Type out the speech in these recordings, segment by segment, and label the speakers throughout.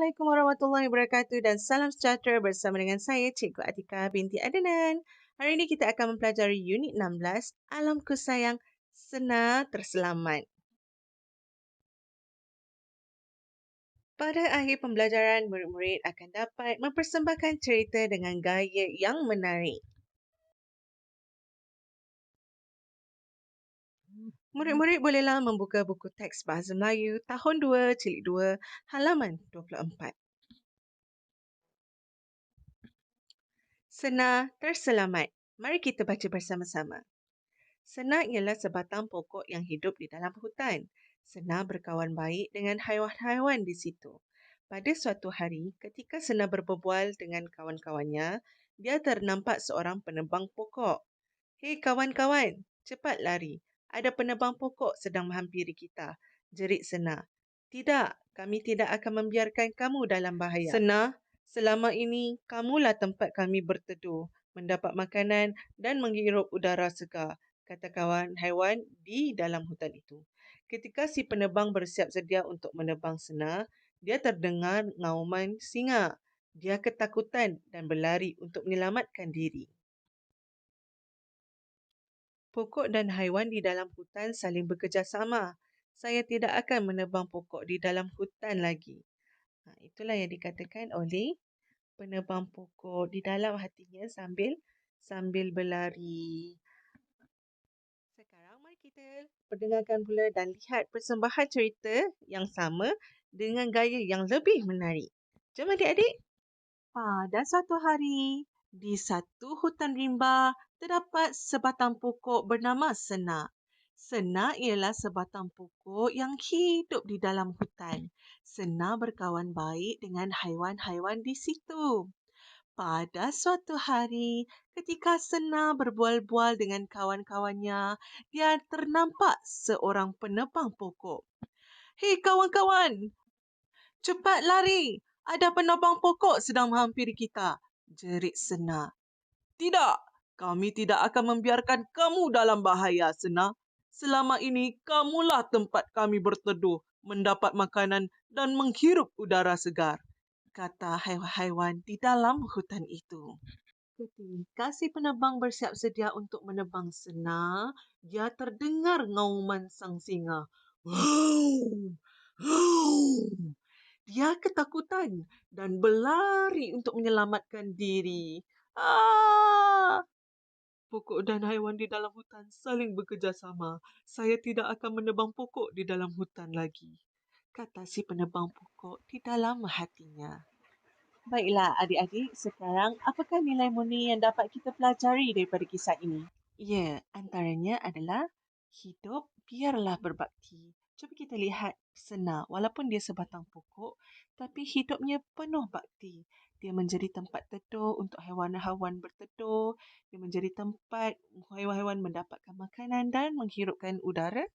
Speaker 1: Assalamualaikum warahmatullahi wabarakatuh dan salam sejahtera bersama dengan saya Cikgu Atika binti Adnan. Hari ini kita akan mempelajari unit 16, Alamku Sayang, Senar Terselamat. Pada akhir pembelajaran, murid-murid akan dapat mempersembahkan cerita dengan gaya yang menarik. Murid-murid bolehlah membuka buku teks Bahasa Melayu tahun 2, Cilik 2, halaman 24. Senar Terselamat. Mari kita baca bersama-sama. Senar ialah sebatang pokok yang hidup di dalam hutan. Senar berkawan baik dengan haiwan-haiwan di situ. Pada suatu hari, ketika Senar berbual dengan kawan-kawannya, dia ternampak seorang penebang pokok. "Hei kawan-kawan, cepat lari. Ada penebang pokok sedang menghampiri kita," jerit Senar. "Tidak, kami tidak akan membiarkan kamu dalam bahaya. Senar, selama ini kamulah tempat kami berteduh, mendapat makanan dan menghirup udara segar," kata kawan haiwan di dalam hutan itu. Ketika si penebang bersiap sedia untuk menebang Senar, dia terdengar ngauman singa. Dia ketakutan dan berlari untuk menyelamatkan diri. Pokok dan haiwan di dalam hutan saling bekerjasama. Saya tidak akan menebang pokok di dalam hutan lagi. Itulah yang dikatakan oleh penebang pokok di dalam hatinya sambil berlari. Sekarang mari kita perdengarkan pula dan lihat persembahan cerita yang sama dengan gaya yang lebih menarik. Jom adik-adik. Pada suatu hari, di satu hutan rimba, terdapat sebatang pokok bernama Senar. Senar ialah sebatang pokok yang hidup di dalam hutan. Senar berkawan baik dengan haiwan-haiwan di situ. Pada suatu hari, ketika Senar berbual-bual dengan kawan-kawannya, dia ternampak seorang penebang pokok. "Hei kawan-kawan, cepat lari! Ada penebang pokok sedang menghampiri kita," jerit Senar. "Tidak, kami tidak akan membiarkan kamu dalam bahaya, Senar. Selama ini kamulah tempat kami berteduh, mendapat makanan dan menghirup udara segar," kata haiwan-haiwan di dalam hutan itu. Ketika si penebang bersiap sedia untuk menebang Senar, dia terdengar ngauman sang singa. "Wow! Wow!" Dia ketakutan dan berlari untuk menyelamatkan diri. Ah! Pokok dan haiwan di dalam hutan saling bekerjasama. "Saya tidak akan menebang pokok di dalam hutan lagi," kata si penebang pokok di dalam hatinya. Baiklah adik-adik, sekarang apakah nilai murni yang dapat kita pelajari daripada kisah ini? Ya, antaranya adalah hidup biarlah berbakti. Cuba kita lihat Senar, walaupun dia sebatang pokok, tapi hidupnya penuh bakti. Dia menjadi tempat teduh untuk haiwan-haiwan berteduh. Dia menjadi tempat haiwan-haiwan mendapatkan makanan dan menghirupkan udara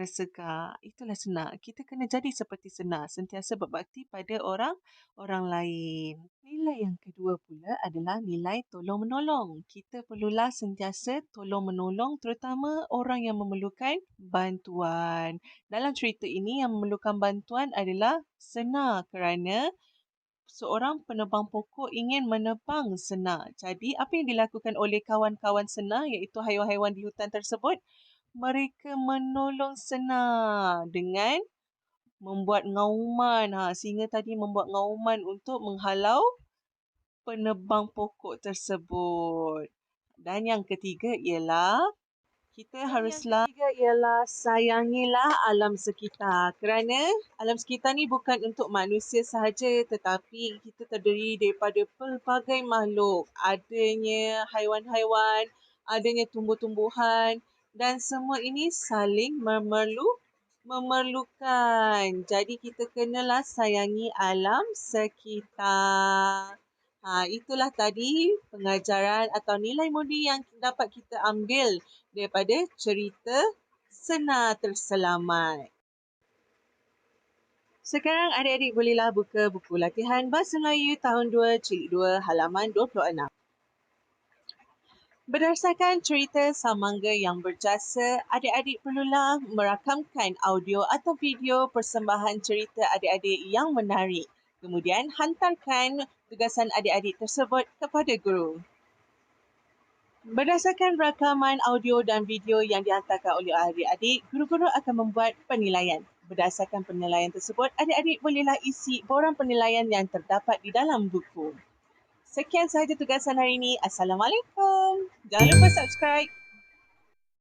Speaker 1: segar. Itulah Senar. Kita kena jadi seperti Senar, sentiasa berbakti pada orang lain. Nilai yang kedua pula adalah nilai tolong-menolong. Kita perlulah sentiasa tolong-menolong terutama orang yang memerlukan bantuan. Dalam cerita ini yang memerlukan bantuan adalah Senar kerana seorang penebang pokok ingin menebang Senar. Jadi apa yang dilakukan oleh kawan-kawan Senar iaitu haiwan-haiwan di hutan tersebut? Mereka menolong Senar dengan membuat ngauman. Singa tadi membuat ngauman untuk menghalau penebang pokok tersebut. Dan yang ketiga ialah sayangilah alam sekitar. Kerana alam sekitar ni bukan untuk manusia sahaja tetapi kita terdiri daripada pelbagai makhluk. Adanya haiwan-haiwan, adanya tumbuh-tumbuhan dan semua ini saling memerlukan. Jadi kita kenalah sayangi alam sekitar. Itulah tadi pengajaran atau nilai murni yang dapat kita ambil daripada cerita Senar Terselamat. Sekarang adik-adik bolehlah buka buku latihan Bahasa Melayu tahun 2, Cilik 2, halaman 26. Berdasarkan cerita Samangga yang berjasa, adik-adik perlulah merakamkan audio atau video persembahan cerita adik-adik yang menarik.
Speaker 2: Kemudian, hantarkan tugasan adik-adik tersebut kepada guru. Berdasarkan rakaman audio dan video yang dihantarkan oleh adik-adik, guru-guru akan membuat penilaian. Berdasarkan penilaian tersebut, adik-adik bolehlah isi borang penilaian yang terdapat di dalam buku. Sekian sahaja tugasan hari ini. Assalamualaikum. Jangan lupa subscribe.